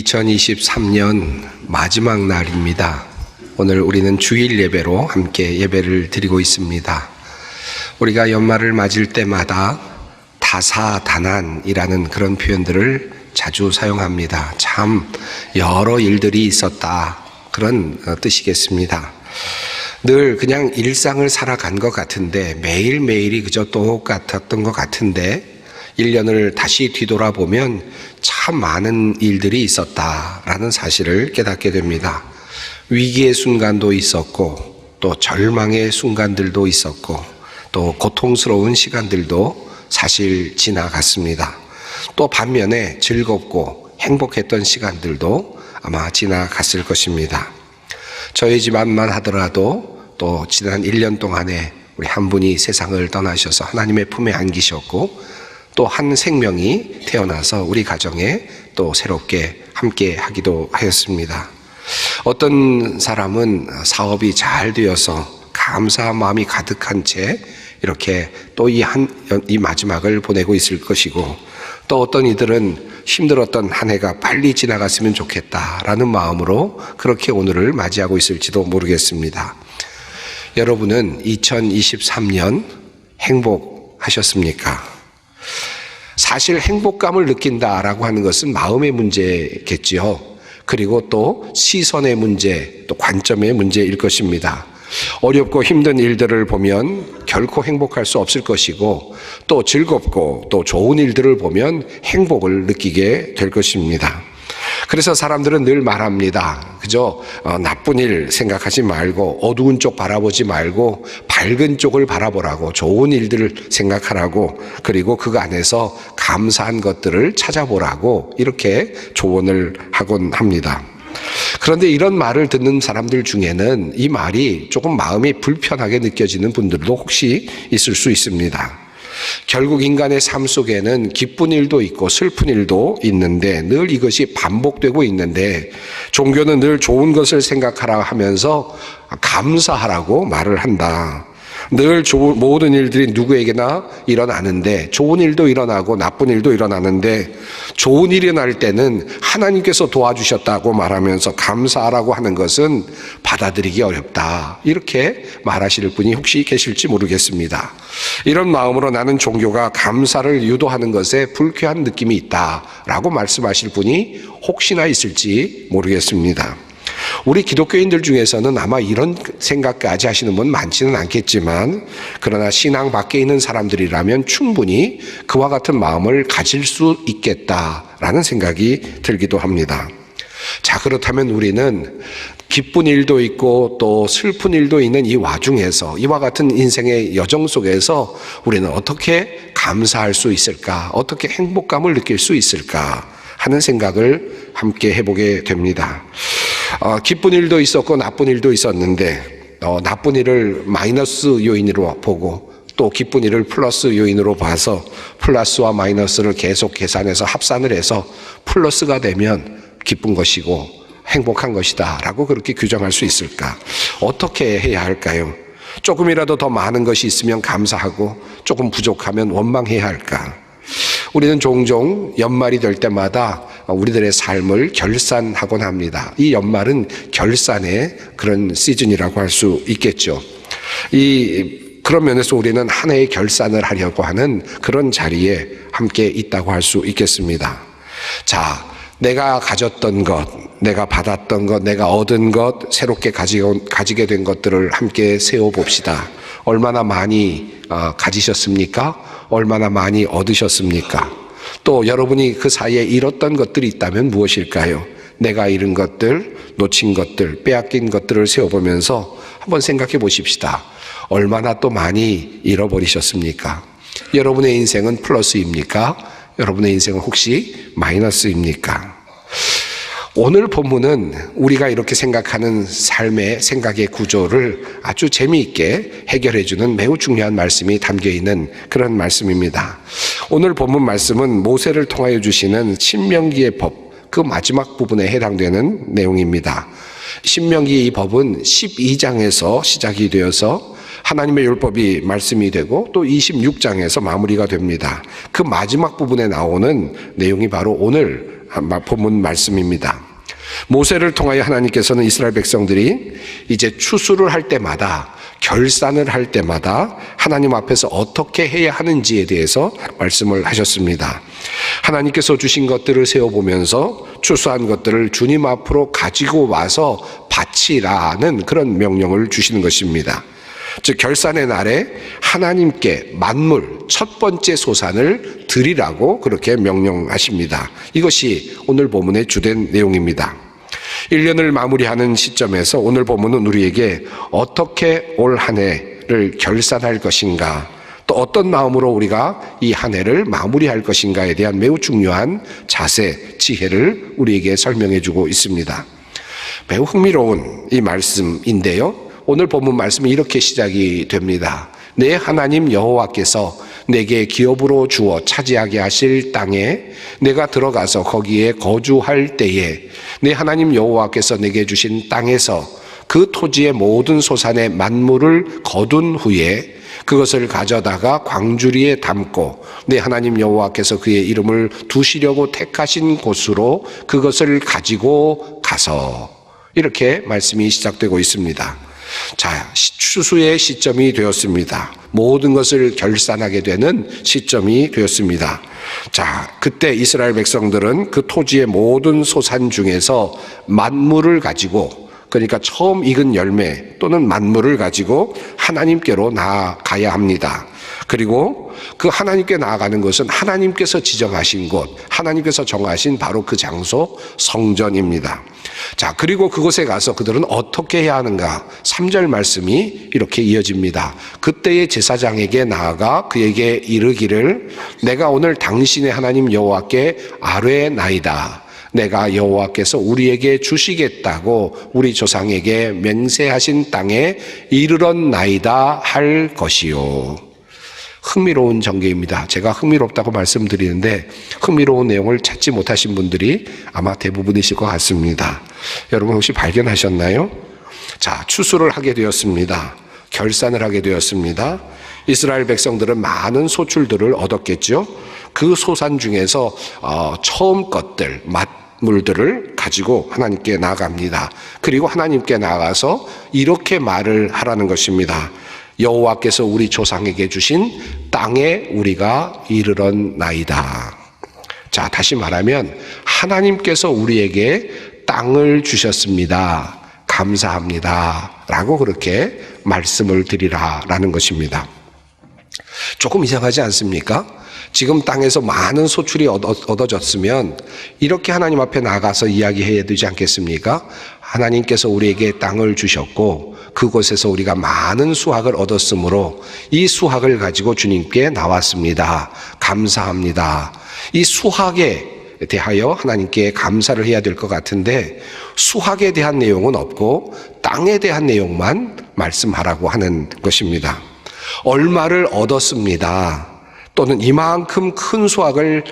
2023년 마지막 날입니다. 오늘 우리는 주일 예배로 함께 예배를 드리고 있습니다. 우리가 연말을 맞을 때마다 다사다난이라는 그런 표현들을 자주 사용합니다. 참 여러 일들이 있었다, 그런 뜻이겠습니다. 늘 그냥 일상을 살아간 것 같은데, 매일매일이 그저 똑같았던 것 같은데 1년을 다시 뒤돌아보면 참 많은 일들이 있었다라는 사실을 깨닫게 됩니다. 위기의 순간도 있었고, 또 절망의 순간들도 있었고, 또 고통스러운 시간들도 사실 지나갔습니다. 또 반면에 즐겁고 행복했던 시간들도 아마 지나갔을 것입니다. 저희 집안만 하더라도 또 지난 1년 동안에 우리 한 분이 세상을 떠나셔서 하나님의 품에 안기셨고, 또 한 생명이 태어나서 우리 가정에 또 새롭게 함께 하기도 하였습니다. 어떤 사람은 사업이 잘 되어서 감사한 마음이 가득한 채 이렇게 또 이 마지막을 보내고 있을 것이고, 또 어떤 이들은 힘들었던 한 해가 빨리 지나갔으면 좋겠다라는 마음으로 그렇게 오늘을 맞이하고 있을지도 모르겠습니다. 여러분은 2023년 행복하셨습니까? 사실 행복감을 느낀다라고 하는 것은 마음의 문제겠지요. 그리고 또 시선의 문제, 또 관점의 문제일 것입니다. 어렵고 힘든 일들을 보면 결코 행복할 수 없을 것이고, 또 즐겁고 또 좋은 일들을 보면 행복을 느끼게 될 것입니다. 그래서 사람들은 늘 말합니다. 그저 나쁜 일 생각하지 말고, 어두운 쪽 바라보지 말고 밝은 쪽을 바라보라고, 좋은 일들을 생각하라고, 그리고 그 안에서 감사한 것들을 찾아보라고 이렇게 조언을 하곤 합니다. 그런데 이런 말을 듣는 사람들 중에는 이 말이 조금 마음이 불편하게 느껴지는 분들도 혹시 있을 수 있습니다. 결국 인간의 삶 속에는 기쁜 일도 있고 슬픈 일도 있는데 늘 이것이 반복되고 있는데, 종교는 늘 좋은 것을 생각하라 하면서 감사하라고 말을 한다. 늘 모든 일들이 누구에게나 일어나는데, 좋은 일도 일어나고 나쁜 일도 일어나는데, 좋은 일이 날 때는 하나님께서 도와주셨다고 말하면서 감사하라고 하는 것은 받아들이기 어렵다, 이렇게 말하실 분이 혹시 계실지 모르겠습니다. 이런 마음으로 나는 종교가 감사를 유도하는 것에 불쾌한 느낌이 있다라고 말씀하실 분이 혹시나 있을지 모르겠습니다. 우리 기독교인들 중에서는 아마 이런 생각까지 하시는 분 많지는 않겠지만, 그러나 신앙 밖에 있는 사람들이라면 충분히 그와 같은 마음을 가질 수 있겠다라는 생각이 들기도 합니다. 자, 그렇다면 우리는 기쁜 일도 있고 또 슬픈 일도 있는 이 와중에서, 이와 같은 인생의 여정 속에서 우리는 어떻게 감사할 수 있을까, 어떻게 행복감을 느낄 수 있을까 하는 생각을 함께 해보게 됩니다. 기쁜 일도 있었고 나쁜 일도 있었는데, 나쁜 일을 마이너스 요인으로 보고 또 기쁜 일을 플러스 요인으로 봐서 플러스와 마이너스를 계속 계산해서 합산을 해서 플러스가 되면 기쁜 것이고 행복한 것이다 라고 그렇게 규정할 수 있을까? 어떻게 해야 할까요? 조금이라도 더 많은 것이 있으면 감사하고 조금 부족하면 원망해야 할까? 우리는 종종 연말이 될 때마다 우리들의 삶을 결산하곤 합니다. 이 연말은 결산의 그런 시즌이라고 할 수 있겠죠. 그런 면에서 우리는 한 해의 결산을 하려고 하는 그런 자리에 함께 있다고 할 수 있겠습니다. 자, 내가 가졌던 것, 내가 받았던 것, 내가 얻은 것, 새롭게 가지게 된 것들을 함께 세워봅시다. 얼마나 많이 가지셨습니까? 얼마나 많이 얻으셨습니까? 또 여러분이 그 사이에 잃었던 것들이 있다면 무엇일까요? 내가 잃은 것들, 놓친 것들, 빼앗긴 것들을 세워보면서 한번 생각해 보십시다. 얼마나 또 많이 잃어버리셨습니까? 여러분의 인생은 플러스입니까? 여러분의 인생은 혹시 마이너스입니까? 오늘 본문은 우리가 이렇게 생각하는 삶의 생각의 구조를 아주 재미있게 해결해주는 매우 중요한 말씀이 담겨있는 그런 말씀입니다. 오늘 본문 말씀은 모세를 통하여 주시는 신명기의 법, 그 마지막 부분에 해당되는 내용입니다. 신명기 이 법은 12장에서 시작이 되어서 하나님의 율법이 말씀이 되고 또 26장에서 마무리가 됩니다. 그 마지막 부분에 나오는 내용이 바로 오늘 본문 말씀입니다. 모세를 통하여 하나님께서는 이스라엘 백성들이 이제 추수를 할 때마다, 결산을 할 때마다 하나님 앞에서 어떻게 해야 하는지에 대해서 말씀을 하셨습니다. 하나님께서 주신 것들을 세어보면서 추수한 것들을 주님 앞으로 가지고 와서 바치라는 그런 명령을 주시는 것입니다. 즉 결산의 날에 하나님께 만물 첫 번째 소산을 드리라고 그렇게 명령하십니다. 이것이 오늘 본문의 주된 내용입니다. 1년을 마무리하는 시점에서 오늘 본문은 우리에게 어떻게 올 한 해를 결산할 것인가, 또 어떤 마음으로 우리가 이 한 해를 마무리할 것인가에 대한 매우 중요한 자세, 지혜를 우리에게 설명해 주고 있습니다. 매우 흥미로운 이 말씀인데요, 오늘 본문 말씀이 이렇게 시작이 됩니다. 내 하나님 여호와께서 내게 기업으로 주어 차지하게 하실 땅에 내가 들어가서 거기에 거주할 때에 내 하나님 여호와께서 내게 주신 땅에서 그 토지의 모든 소산의 만물을 거둔 후에 그것을 가져다가 광주리에 담고 내 하나님 여호와께서 그의 이름을 두시려고 택하신 곳으로 그것을 가지고 가서, 이렇게 말씀이 시작되고 있습니다. 자, 추수의 시점이 되었습니다. 모든 것을 결산하게 되는 시점이 되었습니다. 자, 그때 이스라엘 백성들은 그 토지의 모든 소산 중에서 만물을 가지고, 그러니까 처음 익은 열매 또는 만물을 가지고 하나님께로 나아가야 합니다. 그리고 그 하나님께 나아가는 것은 하나님께서 지정하신 곳, 하나님께서 정하신 바로 그 장소, 성전입니다. 자, 그리고 그곳에 가서 그들은 어떻게 해야 하는가? 3절 말씀이 이렇게 이어집니다. 그때의 제사장에게 나아가 그에게 이르기를 내가 오늘 당신의 하나님 여호와께 아뢰나이다. 내가 여호와께서 우리에게 주시겠다고 우리 조상에게 맹세하신 땅에 이르렀나이다 할 것이요. 흥미로운 전개입니다. 제가 흥미롭다고 말씀드리는데 흥미로운 내용을 찾지 못하신 분들이 아마 대부분이실 것 같습니다. 여러분 혹시 발견하셨나요? 자, 추수를 하게 되었습니다. 결산을 하게 되었습니다. 이스라엘 백성들은 많은 소출들을 얻었겠죠. 그 소산 중에서 처음 것들, 만물들을 가지고 하나님께 나아갑니다. 그리고 하나님께 나아가서 이렇게 말을 하라는 것입니다. 여호와께서 우리 조상에게 주신 땅에 우리가 이르렀나이다. 자, 다시 말하면 하나님께서 우리에게 땅을 주셨습니다. 감사합니다. 라고 그렇게 말씀을 드리라라는 것입니다. 조금 이상하지 않습니까? 지금 땅에서 많은 소출이 얻어졌으면 이렇게 하나님 앞에 나가서 이야기해야 되지 않겠습니까? 하나님께서 우리에게 땅을 주셨고 그곳에서 우리가 많은 수확을 얻었으므로 이 수확을 가지고 주님께 나왔습니다. 감사합니다. 이 수확에 대하여 하나님께 감사를 해야 될 것 같은데 수확에 대한 내용은 없고 땅에 대한 내용만 말씀하라고 하는 것입니다. 얼마를 얻었습니다. 또는 이만큼 큰 수확을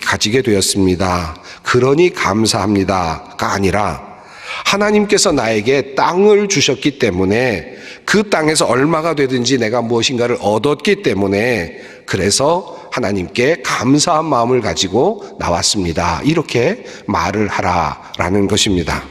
가지게 되었습니다. 그러니 감사합니다가 아니라 하나님께서 나에게 땅을 주셨기 때문에 그 땅에서 얼마가 되든지 내가 무엇인가를 얻었기 때문에 그래서 하나님께 감사한 마음을 가지고 나왔습니다. 이렇게 말을 하라라는 것입니다.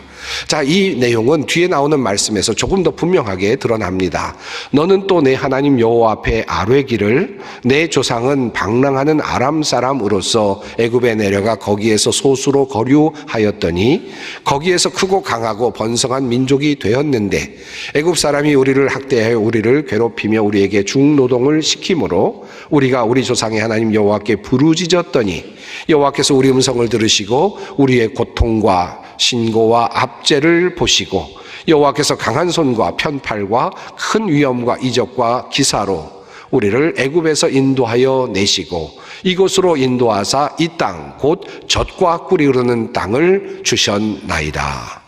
자, 이 내용은 뒤에 나오는 말씀에서 조금 더 분명하게 드러납니다. 너는 또 내 하나님 여호와 앞에 아뢰기를 내 조상은 방랑하는 아람 사람으로서 애굽에 내려가 거기에서 소수로 거류하였더니 거기에서 크고 강하고 번성한 민족이 되었는데 애굽 사람이 우리를 학대하여 우리를 괴롭히며 우리에게 중노동을 시키므로 우리가 우리 조상의 하나님 여호와께 부르짖었더니 여호와께서 우리 음성을 들으시고 우리의 고통과 신고와 압제를 보시고 여호와께서 강한 손과 편팔과 큰 위엄과 이적과 기사로 우리를 애굽에서 인도하여 내시고 이곳으로 인도하사 이 땅 곧 젖과 꿀이 흐르는 땅을 주셨나이다.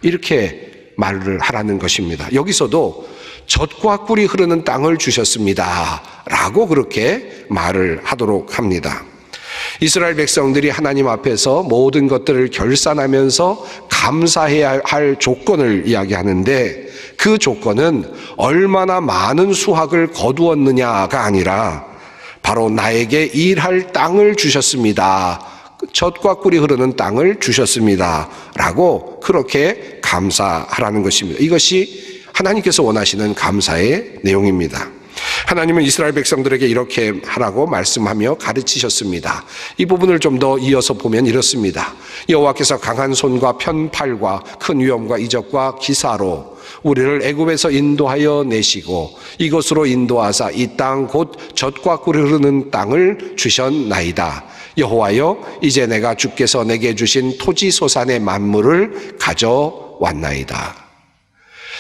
이렇게 말을 하라는 것입니다. 여기서도 젖과 꿀이 흐르는 땅을 주셨습니다 라고 그렇게 말을 하도록 합니다. 이스라엘 백성들이 하나님 앞에서 모든 것들을 결산하면서 감사해야 할 조건을 이야기하는데 그 조건은 얼마나 많은 수확을 거두었느냐가 아니라 바로 나에게 일할 땅을 주셨습니다. 젖과 꿀이 흐르는 땅을 주셨습니다 라고 그렇게 감사하라는 것입니다. 이것이 하나님께서 원하시는 감사의 내용입니다. 하나님은 이스라엘 백성들에게 이렇게 하라고 말씀하며 가르치셨습니다. 이 부분을 좀 더 이어서 보면 이렇습니다. 여호와께서 강한 손과 편팔과 큰 위엄과 이적과 기사로 우리를 애굽에서 인도하여 내시고 이곳으로 인도하사 이 땅 곧 젖과 꿀이 흐르는 땅을 주셨나이다. 여호와여, 이제 내가 주께서 내게 주신 토지 소산의 만물을 가져왔나이다.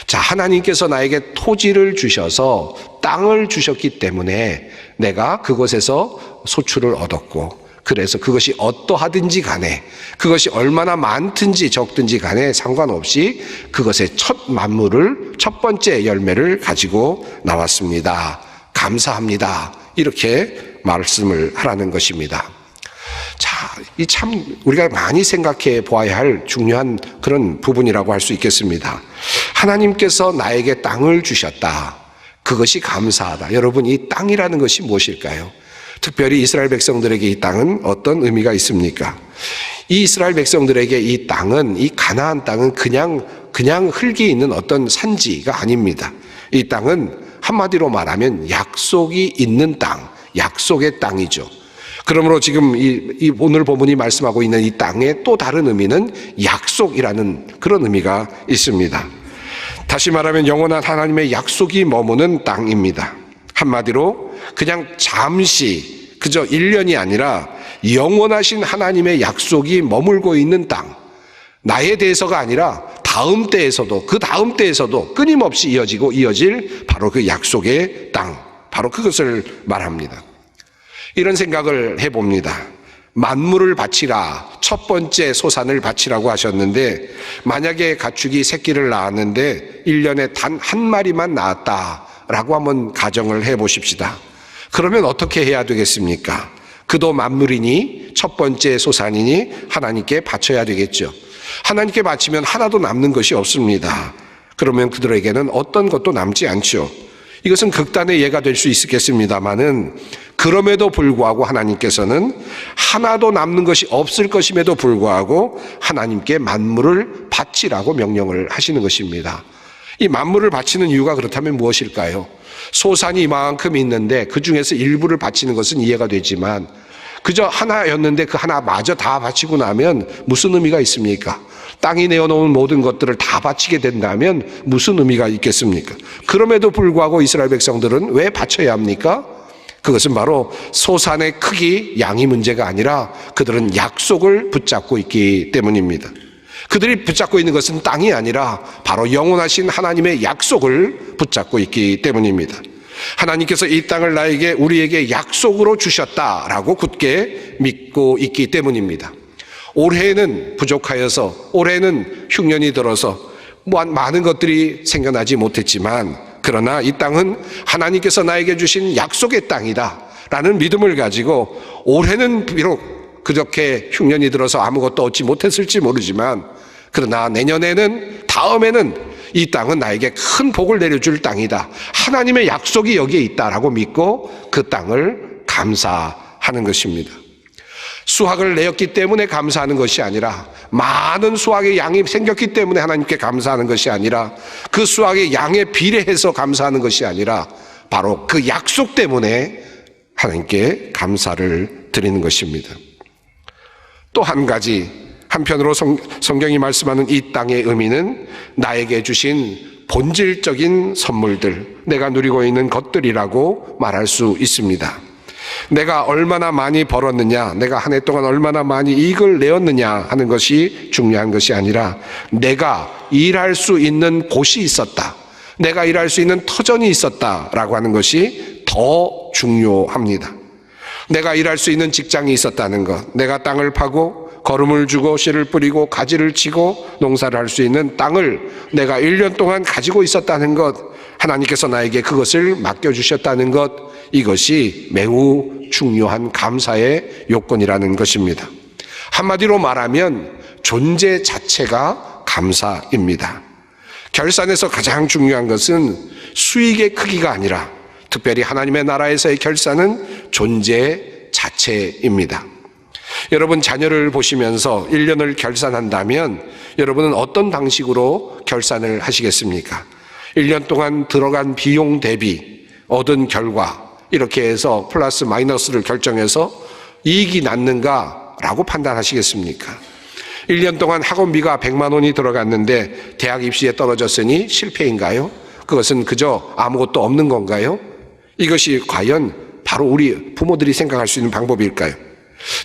자, 하나님께서 나에게 토지를 주셔서 땅을 주셨기 때문에 내가 그곳에서 소출을 얻었고, 그래서 그것이 어떠하든지 간에, 그것이 얼마나 많든지 적든지 간에 상관없이 그것의 첫 만물을, 첫 번째 열매를 가지고 나왔습니다. 감사합니다. 이렇게 말씀을 하라는 것입니다. 자, 이 참 우리가 많이 생각해 보아야 할 중요한 그런 부분이라고 할 수 있겠습니다. 하나님께서 나에게 땅을 주셨다. 그것이 감사하다. 여러분, 이 땅이라는 것이 무엇일까요? 특별히 이스라엘 백성들에게 이 땅은 어떤 의미가 있습니까? 이 이스라엘 백성들에게 이 땅은, 이 가나안 땅은 그냥 흙이 있는 어떤 산지가 아닙니다. 이 땅은 한마디로 말하면 약속이 있는 땅, 약속의 땅이죠. 그러므로 지금 이 오늘 본문이 말씀하고 있는 이 땅의 또 다른 의미는 약속이라는 그런 의미가 있습니다. 다시 말하면 영원한 하나님의 약속이 머무는 땅입니다. 한마디로 그냥 잠시, 그저 1년이 아니라 영원하신 하나님의 약속이 머물고 있는 땅. 나에 대해서가 아니라 다음 때에서도, 그 다음 때에서도 끊임없이 이어질 바로 그 약속의 땅, 바로 그것을 말합니다. 이런 생각을 해봅니다. 만물을 바치라, 첫 번째 소산을 바치라고 하셨는데, 만약에 가축이 새끼를 낳았는데 1년에 단 한 마리만 낳았다라고 한번 가정을 해보십시다. 그러면 어떻게 해야 되겠습니까? 그도 만물이니 첫 번째 소산이니 하나님께 바쳐야 되겠죠. 하나님께 바치면 하나도 남는 것이 없습니다. 그러면 그들에게는 어떤 것도 남지 않죠. 이것은 극단의 예가 될 수 있겠습니다마는, 그럼에도 불구하고 하나님께서는 하나도 남는 것이 없을 것임에도 불구하고 하나님께 만물을 바치라고 명령을 하시는 것입니다. 이 만물을 바치는 이유가 그렇다면 무엇일까요? 소산이 이만큼 있는데 그 중에서 일부를 바치는 것은 이해가 되지만, 그저 하나였는데 그 하나마저 다 바치고 나면 무슨 의미가 있습니까? 땅이 내어놓은 모든 것들을 다 바치게 된다면 무슨 의미가 있겠습니까? 그럼에도 불구하고 이스라엘 백성들은 왜 바쳐야 합니까? 그것은 바로 소산의 크기, 양이 문제가 아니라 그들은 약속을 붙잡고 있기 때문입니다. 그들이 붙잡고 있는 것은 땅이 아니라 바로 영원하신 하나님의 약속을 붙잡고 있기 때문입니다. 하나님께서 이 땅을 우리에게 약속으로 주셨다라고 굳게 믿고 있기 때문입니다. 올해는 부족하여서, 올해는 흉년이 들어서 많은 것들이 생겨나지 못했지만, 그러나 이 땅은 하나님께서 나에게 주신 약속의 땅이다 라는 믿음을 가지고, 올해는 비록 그렇게 흉년이 들어서 아무것도 얻지 못했을지 모르지만, 그러나 내년에는, 다음에는 이 땅은 나에게 큰 복을 내려줄 땅이다, 하나님의 약속이 여기에 있다라고 믿고 그 땅을 감사하는 것입니다. 수확을 내었기 때문에 감사하는 것이 아니라, 많은 수확의 양이 생겼기 때문에 하나님께 감사하는 것이 아니라, 그 수확의 양에 비례해서 감사하는 것이 아니라 바로 그 약속 때문에 하나님께 감사를 드리는 것입니다. 또 한 가지, 한편으로 성경이 말씀하는 이 땅의 의미는 나에게 주신 본질적인 선물들, 내가 누리고 있는 것들이라고 말할 수 있습니다. 내가 얼마나 많이 벌었느냐, 내가 한 해 동안 얼마나 많이 이익을 내었느냐 하는 것이 중요한 것이 아니라, 내가 일할 수 있는 곳이 있었다, 내가 일할 수 있는 터전이 있었다라고 하는 것이 더 중요합니다. 내가 일할 수 있는 직장이 있었다는 것, 내가 땅을 파고 거름을 주고 씨를 뿌리고 가지를 치고 농사를 할 수 있는 땅을 내가 1년 동안 가지고 있었다는 것, 하나님께서 나에게 그것을 맡겨주셨다는 것, 이것이 매우 중요한 감사의 요건이라는 것입니다. 한마디로 말하면 존재 자체가 감사입니다. 결산에서 가장 중요한 것은 수익의 크기가 아니라, 특별히 하나님의 나라에서의 결산은 존재 자체입니다. 여러분 자녀를 보시면서 1년을 결산한다면 여러분은 어떤 방식으로 결산을 하시겠습니까? 1년 동안 들어간 비용 대비 얻은 결과 이렇게 해서 플러스 마이너스를 결정해서 이익이 났는가라고 판단하시겠습니까? 1년 동안 학원비가 100만 원이 들어갔는데 대학 입시에 떨어졌으니 실패인가요? 그것은 그저 아무것도 없는 건가요? 이것이 과연 바로 우리 부모들이 생각할 수 있는 방법일까요?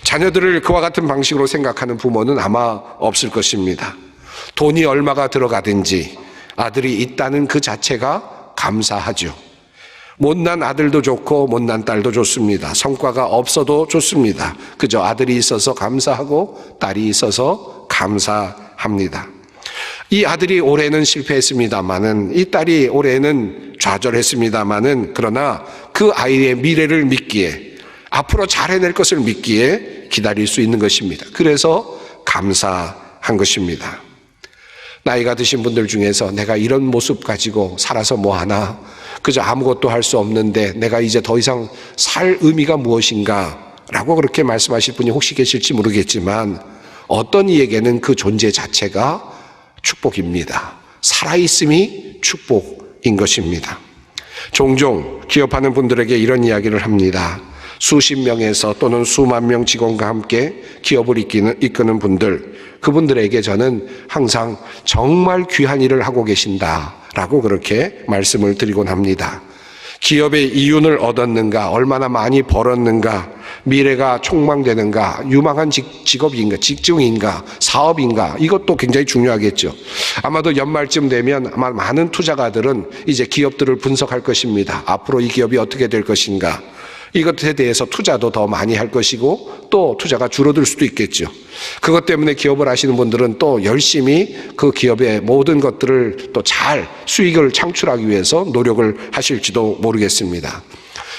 자녀들을 그와 같은 방식으로 생각하는 부모는 아마 없을 것입니다. 돈이 얼마가 들어가든지 아들이 있다는 그 자체가 감사하죠. 못난 아들도 좋고 못난 딸도 좋습니다. 성과가 없어도 좋습니다. 그저 아들이 있어서 감사하고 딸이 있어서 감사합니다. 이 아들이 올해는 실패했습니다마는, 이 딸이 올해는 좌절했습니다마는, 그러나 그 아이의 미래를 믿기에, 앞으로 잘 해낼 것을 믿기에 기다릴 수 있는 것입니다. 그래서 감사한 것입니다. 나이가 드신 분들 중에서 내가 이런 모습 가지고 살아서 뭐하나, 그저 아무것도 할 수 없는데 내가 이제 더 이상 살 의미가 무엇인가 라고 그렇게 말씀하실 분이 혹시 계실지 모르겠지만, 어떤 이에게는 그 존재 자체가 축복입니다. 살아있음이 축복인 것입니다. 종종 기업하는 분들에게 이런 이야기를 합니다. 수십 명에서 또는 수만 명 직원과 함께 기업을 이끄는 분들, 그분들에게 저는 항상 정말 귀한 일을 하고 계신다라고 그렇게 말씀을 드리곤 합니다. 기업의 이윤을 얻었는가, 얼마나 많이 벌었는가, 미래가 촉망되는가, 유망한 직업인가, 직종인가, 사업인가, 이것도 굉장히 중요하겠죠. 아마도 연말쯤 되면 아마 많은 투자가들은 이제 기업들을 분석할 것입니다. 앞으로 이 기업이 어떻게 될 것인가, 이것에 대해서 투자도 더 많이 할 것이고 또 투자가 줄어들 수도 있겠죠. 그것 때문에 기업을 하시는 분들은 또 열심히 그 기업의 모든 것들을 또 잘 수익을 창출하기 위해서 노력을 하실지도 모르겠습니다.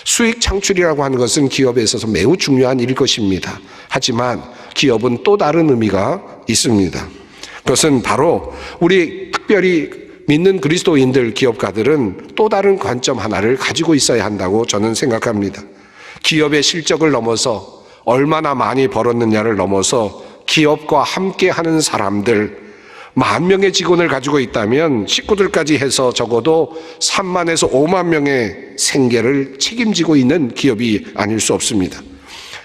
수익 창출이라고 하는 것은 기업에 있어서 매우 중요한 일일 것입니다. 하지만 기업은 또 다른 의미가 있습니다. 그것은 바로 우리 특별히 믿는 그리스도인들, 기업가들은 또 다른 관점 하나를 가지고 있어야 한다고 저는 생각합니다. 기업의 실적을 넘어서 얼마나 많이 벌었느냐를 넘어서 기업과 함께하는 사람들, 10,000명의 직원을 가지고 있다면 식구들까지 해서 적어도 30,000에서 50,000명의 생계를 책임지고 있는 기업이 아닐 수 없습니다.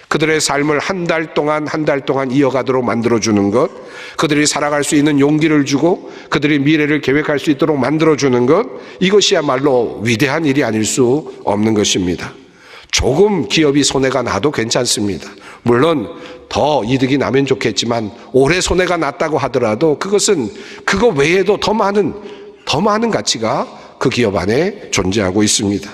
그들의 삶을 한 달 동안 이어가도록 만들어주는 것, 그들이 살아갈 수 있는 용기를 주고 그들의 미래를 계획할 수 있도록 만들어주는 것, 이것이야말로 위대한 일이 아닐 수 없는 것입니다. 조금 기업이 손해가 나도 괜찮습니다. 물론 더 이득이 나면 좋겠지만 오래 손해가 났다고 하더라도 그것은 그거 외에도 더 많은 가치가 그 기업 안에 존재하고 있습니다.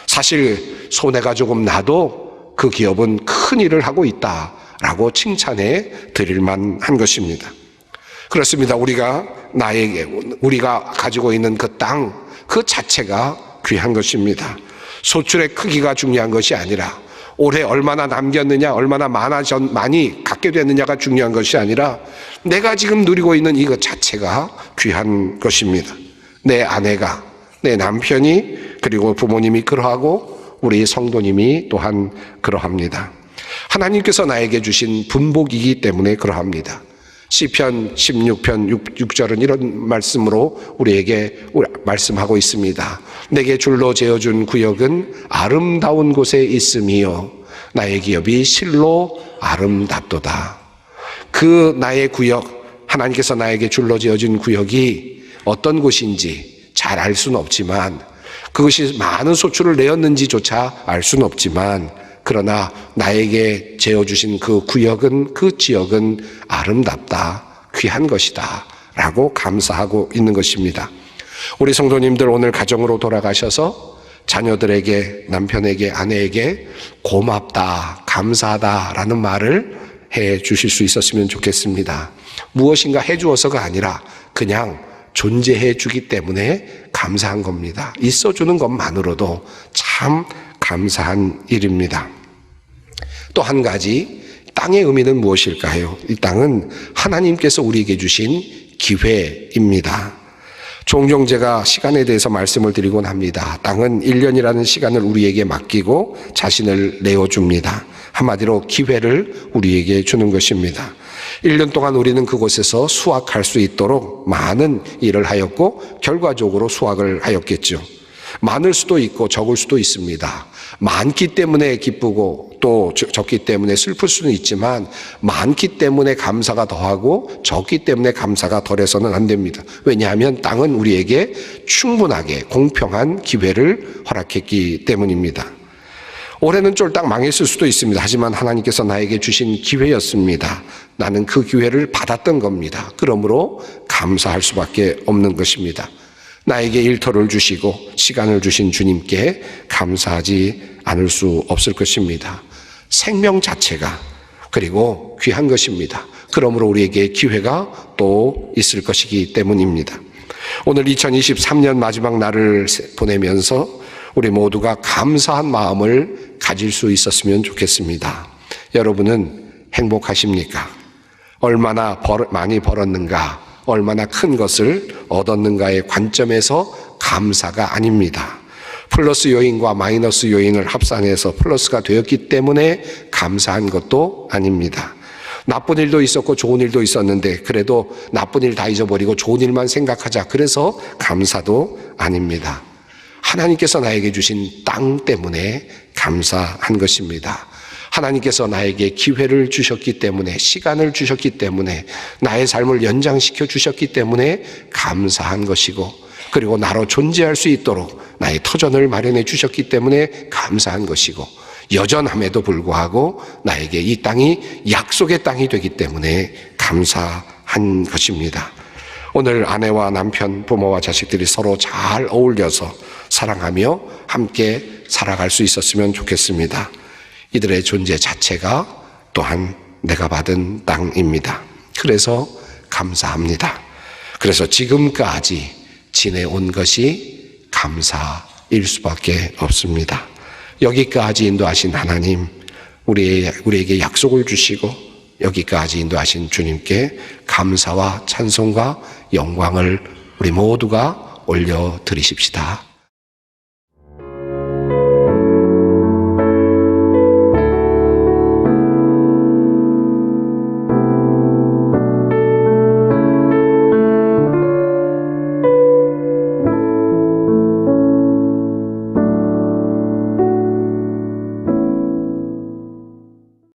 사실 손해가 조금 나도 그 기업은 큰 일을 하고 있다라고 칭찬해 드릴 만한 것입니다. 그렇습니다. 우리가 가지고 있는 그 땅, 그 자체가 귀한 것입니다. 소출의 크기가 중요한 것이 아니라 올해 얼마나 남겼느냐, 얼마나 많이 갖게 됐느냐가 중요한 것이 아니라 내가 지금 누리고 있는 이것 자체가 귀한 것입니다. 내 아내가, 내 남편이, 그리고 부모님이 그러하고 우리 성도님이 또한 그러합니다. 하나님께서 나에게 주신 분복이기 때문에 그러합니다. 시편 16편 6절은 이런 말씀으로 우리에게 말씀하고 있습니다. 내게 줄로 재어준 구역은 아름다운 곳에 있음이요 나의 기업이 실로 아름답도다. 그 나의 구역, 하나님께서 나에게 줄로 재어준 구역이 어떤 곳인지 잘 알 수는 없지만, 그것이 많은 소출을 내었는지조차 알 수는 없지만, 그러나 나에게 재어주신 그 구역은, 그 지역은 아름답다, 귀한 것이다 라고 감사하고 있는 것입니다. 우리 성도님들 오늘 가정으로 돌아가셔서 자녀들에게, 남편에게, 아내에게 고맙다, 감사하다 라는 말을 해 주실 수 있었으면 좋겠습니다. 무엇인가 해 주어서가 아니라 그냥 존재해 주기 때문에 감사한 겁니다. 있어주는 것만으로도 참 감사한 일입니다. 또 한 가지, 땅의 의미는 무엇일까요? 이 땅은 하나님께서 우리에게 주신 기회입니다. 종종 제가 시간에 대해서 말씀을 드리곤 합니다. 땅은 1년이라는 시간을 우리에게 맡기고 자신을 내어줍니다. 한마디로 기회를 우리에게 주는 것입니다. 1년 동안 우리는 그곳에서 수확할 수 있도록 많은 일을 하였고 결과적으로 수확을 하였겠죠. 많을 수도 있고 적을 수도 있습니다. 많기 때문에 기쁘고 또 적기 때문에 슬플 수는 있지만 많기 때문에 감사가 더하고 적기 때문에 감사가 덜해서는 안 됩니다. 왜냐하면 땅은 우리에게 충분하게 공평한 기회를 허락했기 때문입니다. 올해는 쫄딱 망했을 수도 있습니다. 하지만 하나님께서 나에게 주신 기회였습니다. 나는 그 기회를 받았던 겁니다. 그러므로 감사할 수밖에 없는 것입니다. 나에게 일터를 주시고 시간을 주신 주님께 감사하지 않을 수 없을 것입니다. 생명 자체가 그리고 귀한 것입니다. 그러므로 우리에게 기회가 또 있을 것이기 때문입니다. 오늘 2023년 마지막 날을 보내면서 우리 모두가 감사한 마음을 가질 수 있었으면 좋겠습니다. 여러분은 행복하십니까? 얼마나 많이 벌었는가, 얼마나 큰 것을 얻었는가의 관점에서 감사가 아닙니다. 플러스 요인과 마이너스 요인을 합산해서 플러스가 되었기 때문에 감사한 것도 아닙니다. 나쁜 일도 있었고 좋은 일도 있었는데 그래도 나쁜 일 다 잊어버리고 좋은 일만 생각하자, 그래서 감사도 아닙니다. 하나님께서 나에게 주신 땅 때문에 감사한 것입니다. 하나님께서 나에게 기회를 주셨기 때문에, 시간을 주셨기 때문에, 나의 삶을 연장시켜 주셨기 때문에 감사한 것이고, 그리고 나로 존재할 수 있도록 나의 터전을 마련해 주셨기 때문에 감사한 것이고, 여전함에도 불구하고 나에게 이 땅이 약속의 땅이 되기 때문에 감사한 것입니다. 오늘 아내와 남편, 부모와 자식들이 서로 잘 어울려서 사랑하며 함께 살아갈 수 있었으면 좋겠습니다. 이들의 존재 자체가 또한 내가 받은 땅입니다. 그래서 감사합니다. 그래서 지금까지 지내온 것이 감사일 수밖에 없습니다. 여기까지 인도하신 하나님, 우리에게 약속을 주시고 여기까지 인도하신 주님께 감사와 찬송과 영광을 우리 모두가 올려드리십시다.